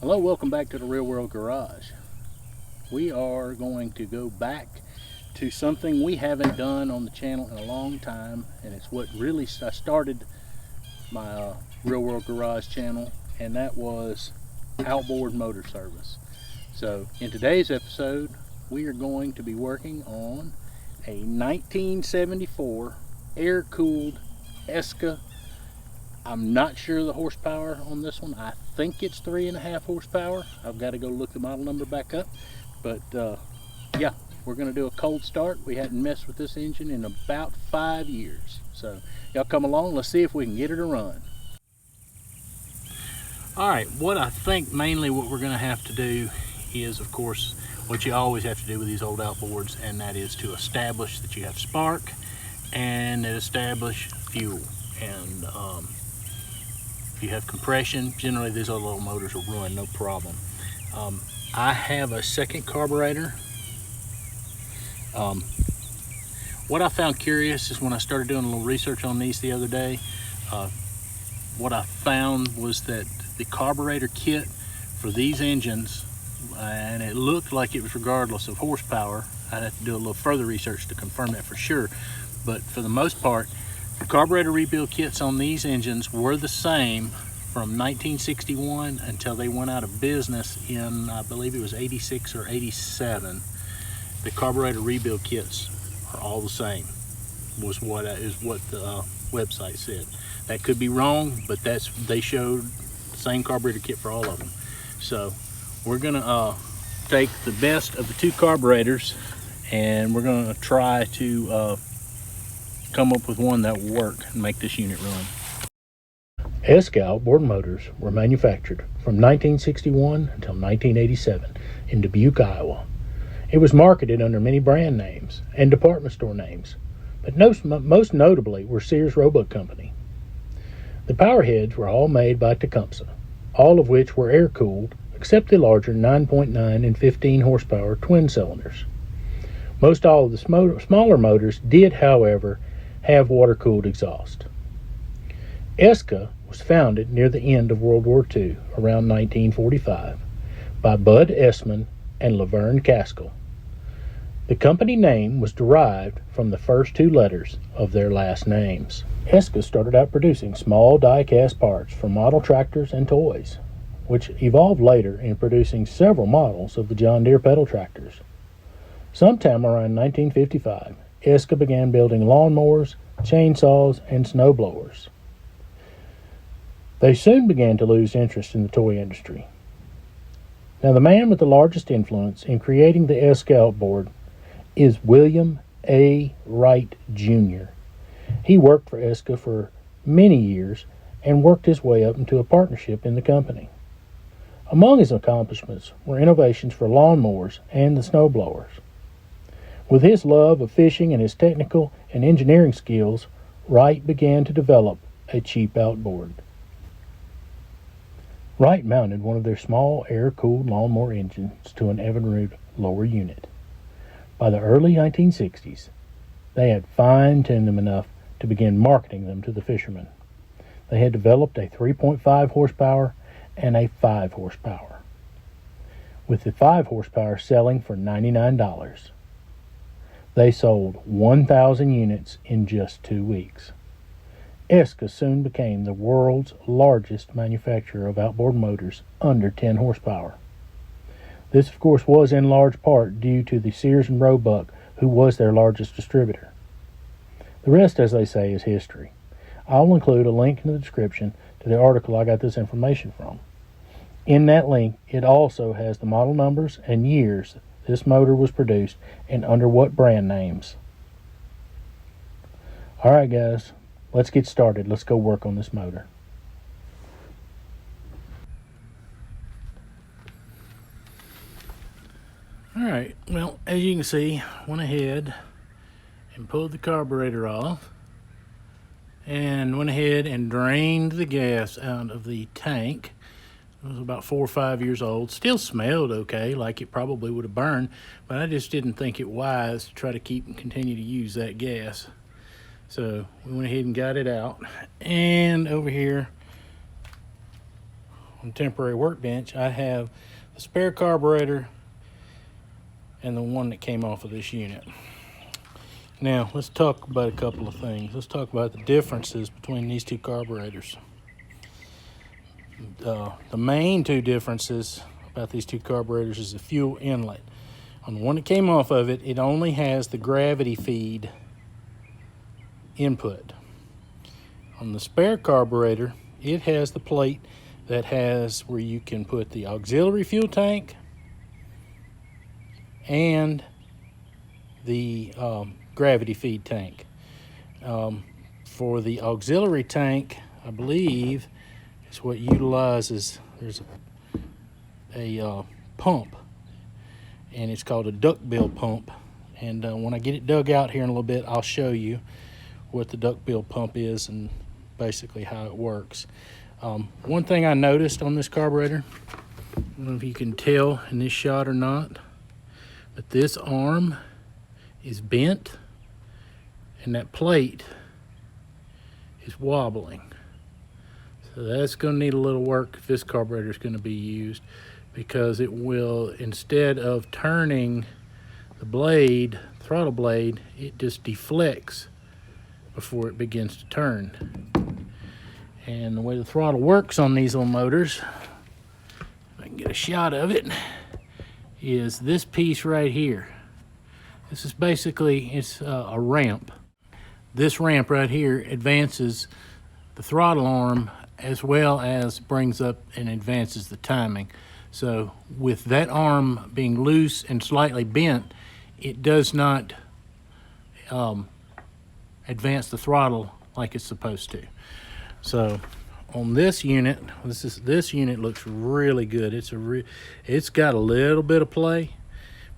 Hello, welcome back to the Real World Garage. We are going to go back to something we haven't done on the channel in a long time, and it's what really I started my Real World Garage channel, and that was outboard motor service. So in today's episode, we are going to be working on a 1974 air-cooled ESKA. I'm not sure the horsepower on this one. I think it's 3.5 horsepower. I've got to go look the model number back up. But yeah, we're going to do a cold start. We hadn't messed with this engine in about 5 years. So y'all come along. Let's see if we can get her to run. All right, what I think mainly what we're going to have to do is, of course, what you always have to do with these old outboards, and that is to establish that you have spark and establish fuel. And if you have compression, generally these other little motors will run no problem. I have a second carburetor. What I found curious is when I started doing a little research on these the other day, what I found was that the carburetor kit for these engines, and it looked like it was regardless of horsepower. I'd have to do a little further research to confirm that for sure, but for the most part, the carburetor rebuild kits on these engines were the same from 1961 until they went out of business in, I believe it was 86 or 87. The carburetor rebuild kits are all the same, is what the website said. That could be wrong, but they showed the same carburetor kit for all of them. So we're gonna take the best of the two carburetors, and we're gonna try to come up with one that will work and make this unit run. ESKA outboard motors were manufactured from 1961 until 1987 in Dubuque, Iowa. It was marketed under many brand names and department store names, but most notably were Sears Roebuck Company. The power heads were all made by Tecumseh, all of which were air-cooled except the larger 9.9 and 15 horsepower twin cylinders. Most all of the smaller motors did, however, have water-cooled exhaust. ESKA was founded near the end of World War II, around 1945, by Bud Essman and Laverne Caskell. The company name was derived from the first two letters of their last names. ESKA started out producing small die-cast parts for model tractors and toys, which evolved later in producing several models of the John Deere pedal tractors. Sometime around 1955, ESKA began building lawnmowers, chainsaws, and snowblowers. They soon began to lose interest in the toy industry. Now, the man with the largest influence in creating the ESKA outboard is William A. Wright, Jr. He worked for ESKA for many years and worked his way up into a partnership in the company. Among his accomplishments were innovations for lawnmowers and the snowblowers. With his love of fishing and his technical and engineering skills, Wright began to develop a cheap outboard. Wright mounted one of their small air-cooled lawnmower engines to an Evinrude lower unit. By the early 1960s, they had fine-tuned them enough to begin marketing them to the fishermen. They had developed a 3.5 horsepower and a 5 horsepower, with the 5 horsepower selling for $99. They sold 1,000 units in just 2 weeks. ESKA soon became the world's largest manufacturer of outboard motors under 10 horsepower. This, of course, was in large part due to the Sears and Roebuck, who was their largest distributor. The rest, as they say, is history. I'll include a link in the description to the article I got this information from. In that link, it also has the model numbers and years this motor was produced and under what brand names. All right, guys, let's get started. Let's go work on this motor. All right, well, as you can see, went ahead and pulled the carburetor off and went ahead and drained the gas out of the tank. It was about 4 or 5 years old. Still smelled okay, like it probably would have burned, but I just didn't think it wise to try to keep and continue to use that gas. So we went ahead and got it out. And over here, on temporary workbench, I have the spare carburetor and the one that came off of this unit. Now, let's talk about a couple of things. Let's talk about the differences between these two carburetors. The main two differences about these two carburetors is the fuel inlet. On the one that came off of it, it only has the gravity feed input. On the spare carburetor, it has the plate that has where you can put the auxiliary fuel tank and the gravity feed tank. For the auxiliary tank, I believe it's what utilizes, there's a pump, and it's called a duckbill pump. And when I get it dug out here in a little bit, I'll show you what the duckbill pump is and basically how it works. One thing I noticed on this carburetor, I don't know if you can tell in this shot or not, but this arm is bent and that plate is wobbling. So that's going to need a little work if this carburetor is going to be used, because it will, instead of turning the blade, throttle blade, it just deflects before it begins to turn. And the way the throttle works on these little motors, if I can get a shot of it, is this piece right here. This is basically, it's a ramp. This ramp right here advances the throttle arm as well as brings up and advances the timing. So with that arm being loose and slightly bent, it does not advance the throttle like it's supposed to. So on this unit, this unit looks really good. It's got a little bit of play,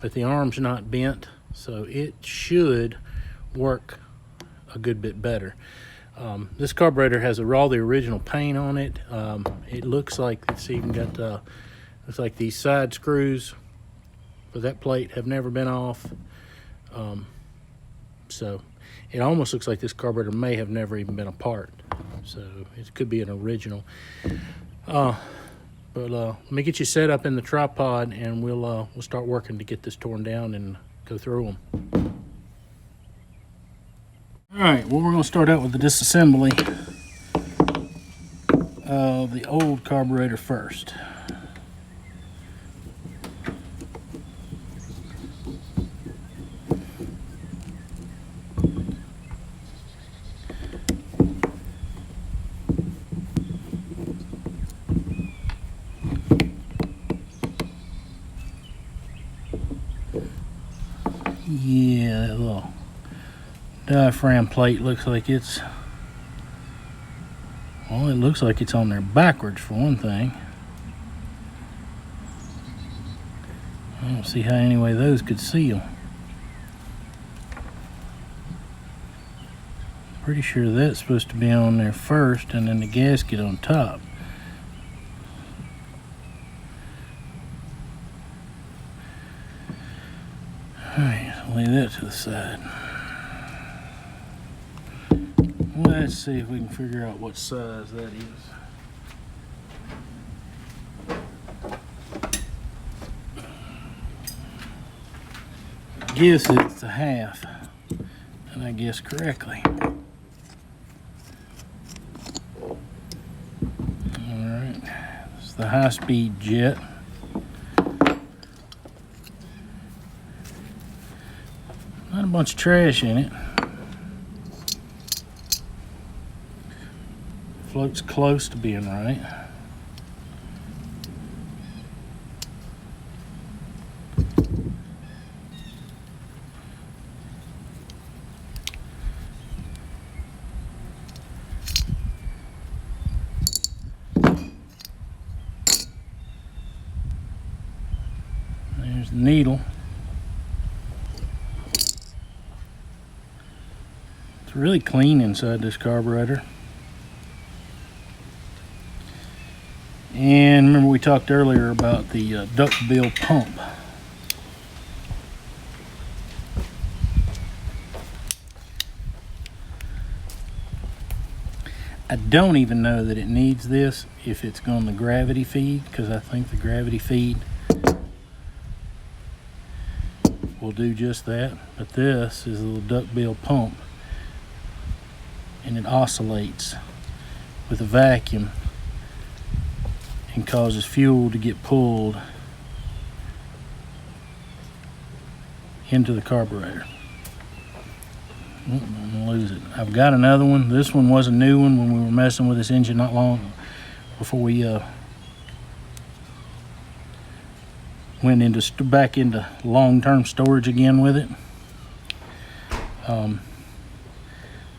but the arm's not bent, so it should work a good bit better. This carburetor has all the original paint on it. It looks like it's even got looks like these side screws for that plate have never been off. So it almost looks like this carburetor may have never even been apart. So it could be an original. But let me get you set up in the tripod, and we'll start working to get this torn down and go through them. All right, well, we're going to start out with the disassembly of the old carburetor first. Yeah, that little diaphragm plate looks like it's, well, it looks like it's on there backwards for one thing. I don't see how anyway those could seal. Pretty sure that's supposed to be on there first and then the gasket on top. Alright, lay that to the side. Let's see if we can figure out what size that is. I guess it's a half, and I guess correctly. Alright, this is the high-speed jet. Not a bunch of trash in it. Float's close to being right. There's the needle. It's really clean inside this carburetor. And remember, we talked earlier about the duckbill pump. I don't even know that it needs this if it's going to gravity feed, because I think the gravity feed will do just that. But this is a little duckbill pump, and it oscillates with a vacuum and causes fuel to get pulled into the carburetor. I'm gonna lose it. I've got another one. This one was a new one when we were messing with this engine not long before we went back into long-term storage again with it.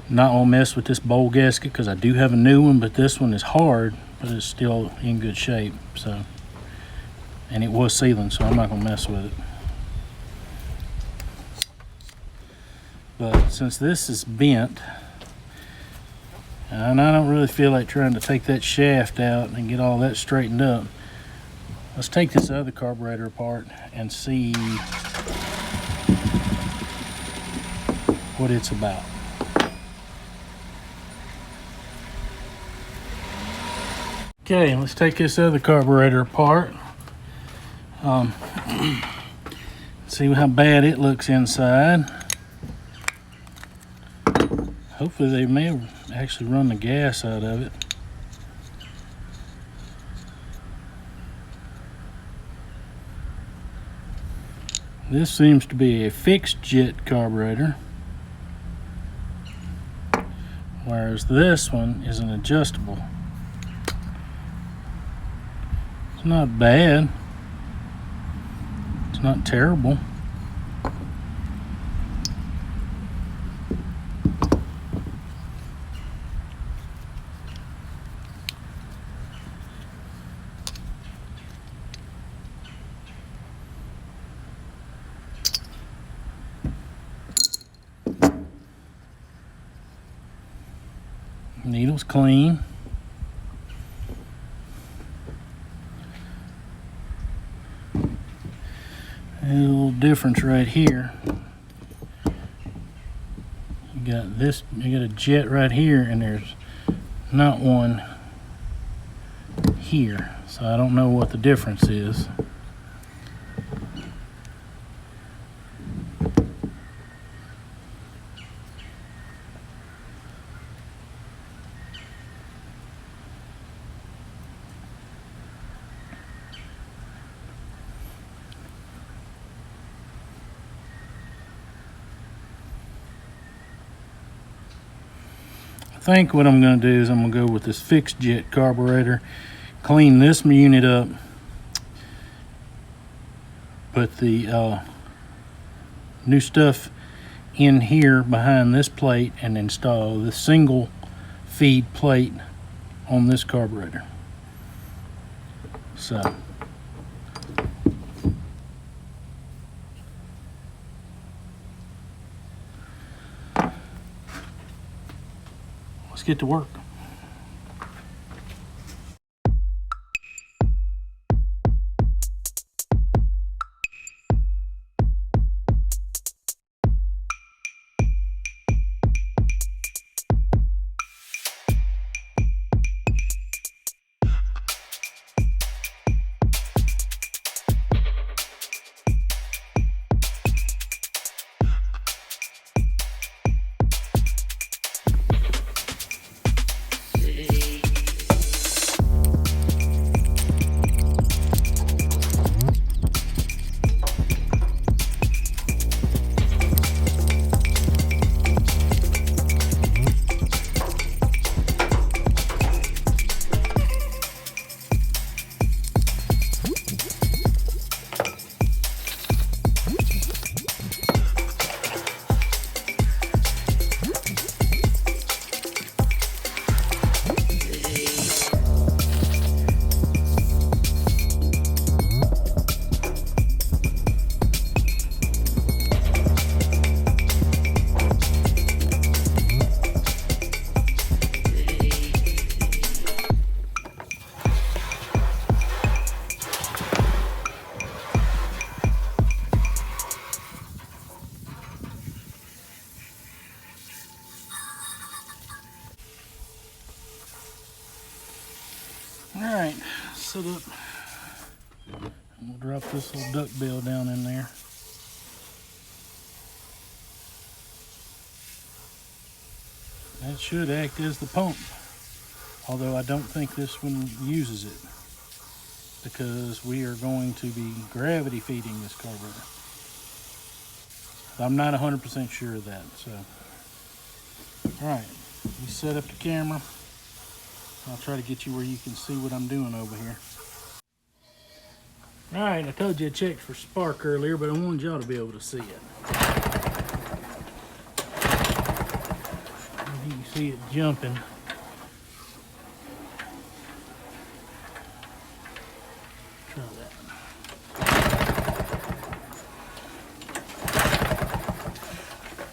Not gonna mess with this bowl gasket because I do have a new one, but this one is hard, but it's still in good shape. So, and it was sealing, so I'm not gonna mess with it. But since this is bent, and I don't really feel like trying to take that shaft out and get all that straightened up, let's take this other carburetor apart and see what it's about. Okay, let's take this other carburetor apart. See how bad it looks inside. Hopefully they may have actually run the gas out of it. This seems to be a fixed jet carburetor, whereas this one is an adjustable. It's not bad. It's not terrible. Needle's clean. There's a little difference right here. You got this, you got a jet right here, and there's not one here. So I don't know what the difference is. I think what I'm going to do is I'm going to go with this fixed jet carburetor, clean this unit up, put the new stuff in here behind this plate, and install the single feed plate on this carburetor. So let's get to work. Alright, set up. We'll drop this little duck bill down in there. That should act as the pump, although I don't think this one uses it because we are going to be gravity feeding this carburetor. I'm not 100% sure of that. So, all right, we set up the camera. I'll try to get you where you can see what I'm doing over here. All right, I told you I checked for spark earlier, but I wanted y'all to be able to see it. You can see it jumping. Try that.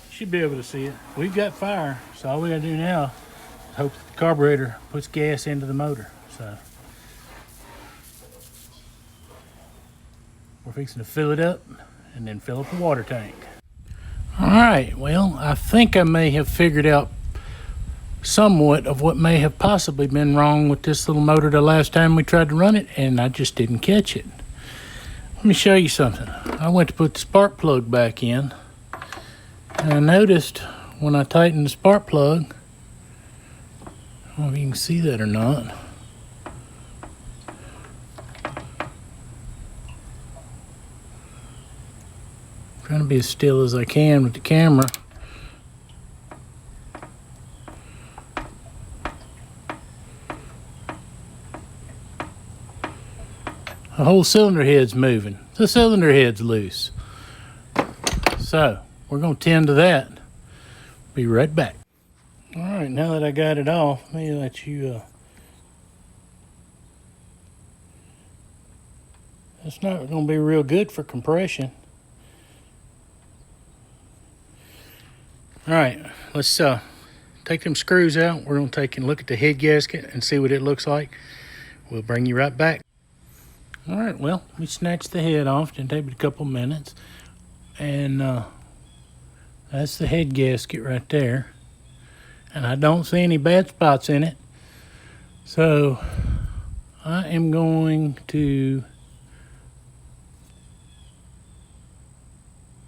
Should be able to see it. We've got fire, so all we gotta do now is hope the carburetor puts gas into the motor. So we're fixing to fill it up and then fill up the water tank. All right, well, I think I may have figured out somewhat of what may have possibly been wrong with this little motor the last time we tried to run it, and I just didn't catch it. Let me show you something. I went to put the spark plug back in, and I noticed when I tightened the spark plug, I don't know if you can see that or not, I'm trying to be as still as I can with the camera. The whole cylinder head's moving. The cylinder head's loose. So we're going to tend to that. Be right back. All right, now that I got it off, let me let you. It's not going to be real good for compression. All right, let's take them screws out. We're going to take and look at the head gasket and see what it looks like. We'll bring you right back. All right, well, we snatched the head off. Didn't take but a couple minutes. And that's the head gasket right there. And I don't see any bad spots in it. So I am going to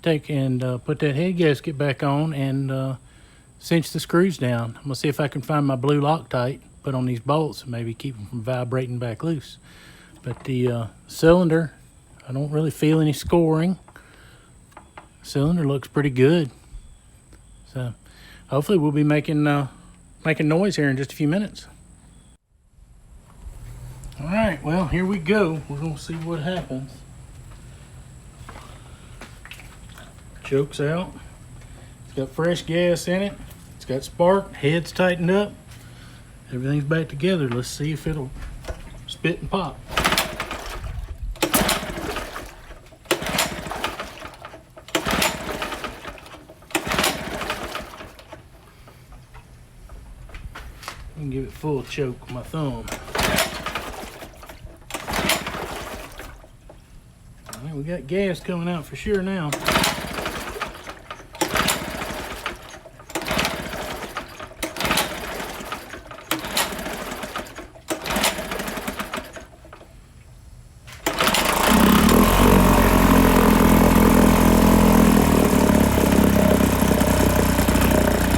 take and put that head gasket back on and cinch the screws down. I'm going to see if I can find my blue Loctite, put on these bolts, and maybe keep them from vibrating back loose. But the cylinder, I don't really feel any scoring. Cylinder looks pretty good. So hopefully we'll be making noise here in just a few minutes. All right, well, here we go. We're gonna see what happens. Choke's out. It's got fresh gas in it. It's got spark, head's tightened up. Everything's back together. Let's see if it'll spit and pop. I can give it full choke with my thumb. All right, we got gas coming out for sure now.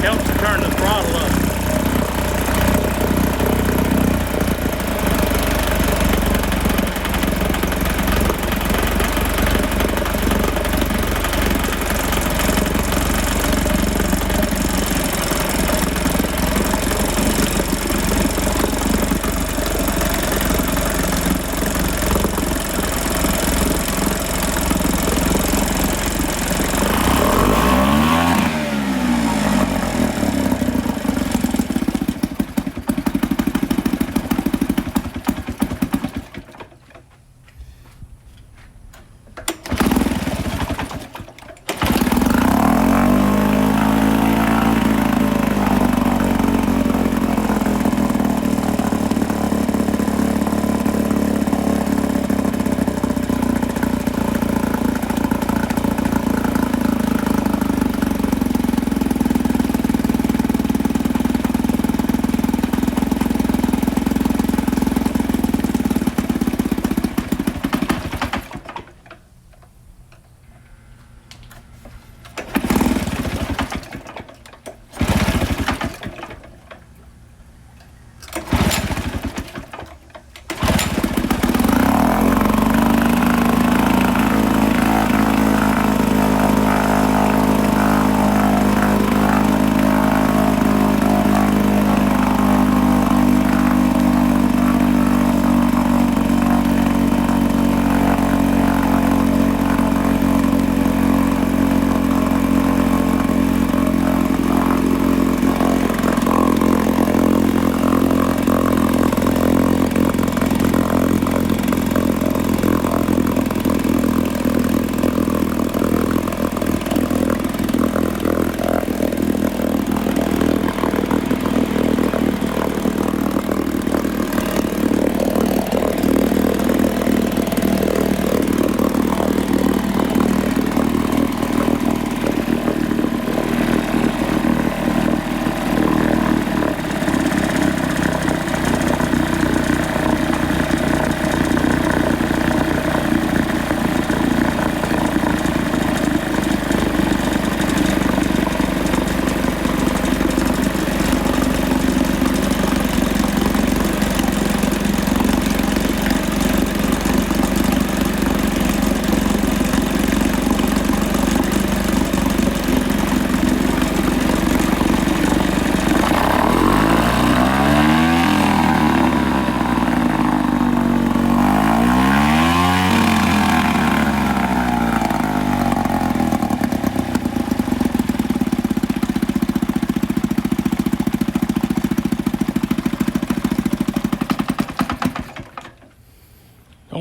Helps to turn the throttle up.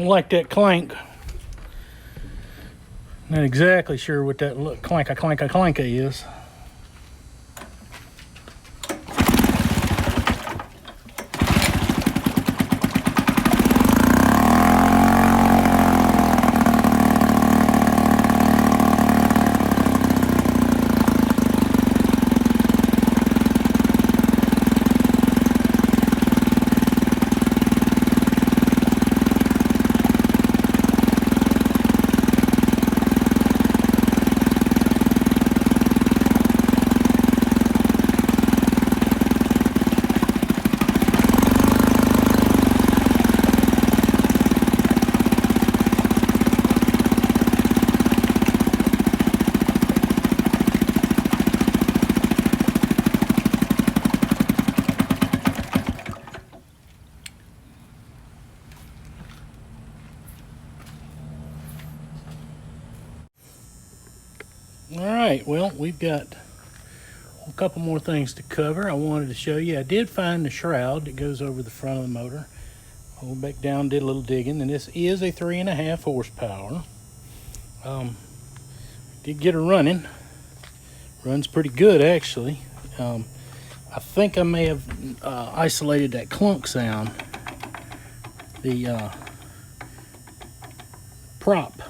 Don't like that clank. Not exactly sure what that clanka is. All right, well, we've got a couple more things to cover. I wanted to show you, I did find the shroud that goes over the front of the motor. I went back down, did a little digging, and this is a 3.5 horsepower. Did get her running. Runs pretty good, actually. I think I may have isolated that clunk sound. The prop,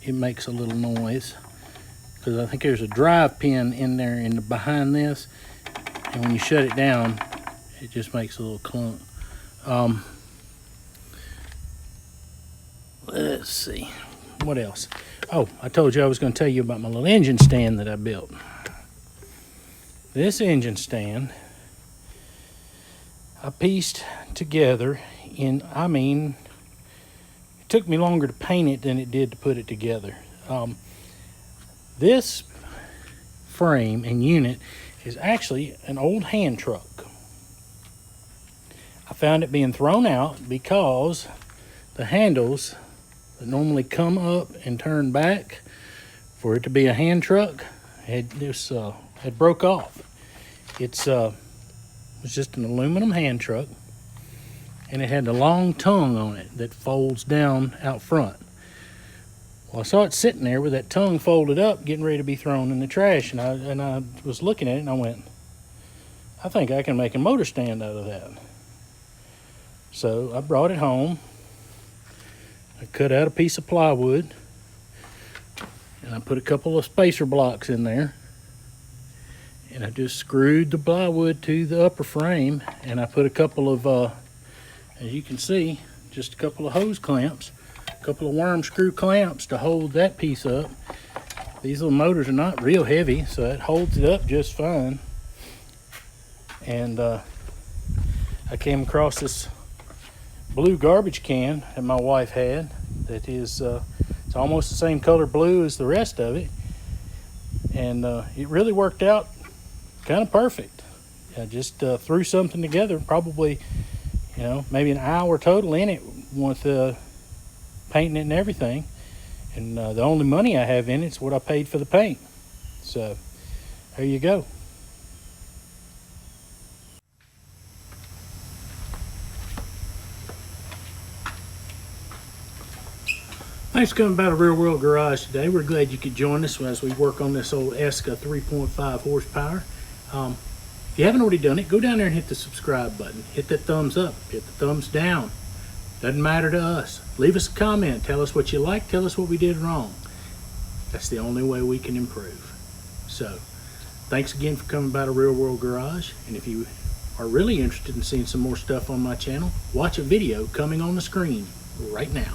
it makes a little noise because I think there's a drive pin in there behind this, and when you shut it down it just makes a little clunk. Let's see what else. Oh, I told you I was going to tell you about my little engine stand that I built. This engine stand I pieced together in, it took me longer to paint it than it did to put it together. This frame and unit is actually an old hand truck. I found it being thrown out because the handles that normally come up and turn back for it to be a hand truck had broke off. It was just an aluminum hand truck, and it had a long tongue on it that folds down out front. Well, I saw it sitting there with that tongue folded up, getting ready to be thrown in the trash, and I was looking at it and I went, I think I can make a motor stand out of that. So I brought it home. I cut out a piece of plywood, and I put a couple of spacer blocks in there, and I just screwed the plywood to the upper frame, and I put a couple of, as you can see, just a couple of hose clamps, a couple of worm screw clamps to hold that piece up. These little motors are not real heavy, so it holds it up just fine. And I came across this blue garbage can that my wife had that is it's almost the same color blue as the rest of it, and it really worked out kind of perfect. I just threw something together, probably maybe an hour total in it with painting it and everything, and the only money I have in it is what I paid for the paint. So there you go. Thanks for coming by the Real World Garage today. We're glad you could join us as we work on this old ESKA 3.5 horsepower. If you haven't already done it, go down there and hit the subscribe button. Hit that thumbs up, hit the thumbs down. Doesn't matter to us. Leave us a comment. Tell us what you like. Tell us what we did wrong. That's the only way we can improve. So, thanks again for coming by the Real World Garage. And if you are really interested in seeing some more stuff on my channel, watch a video coming on the screen right now.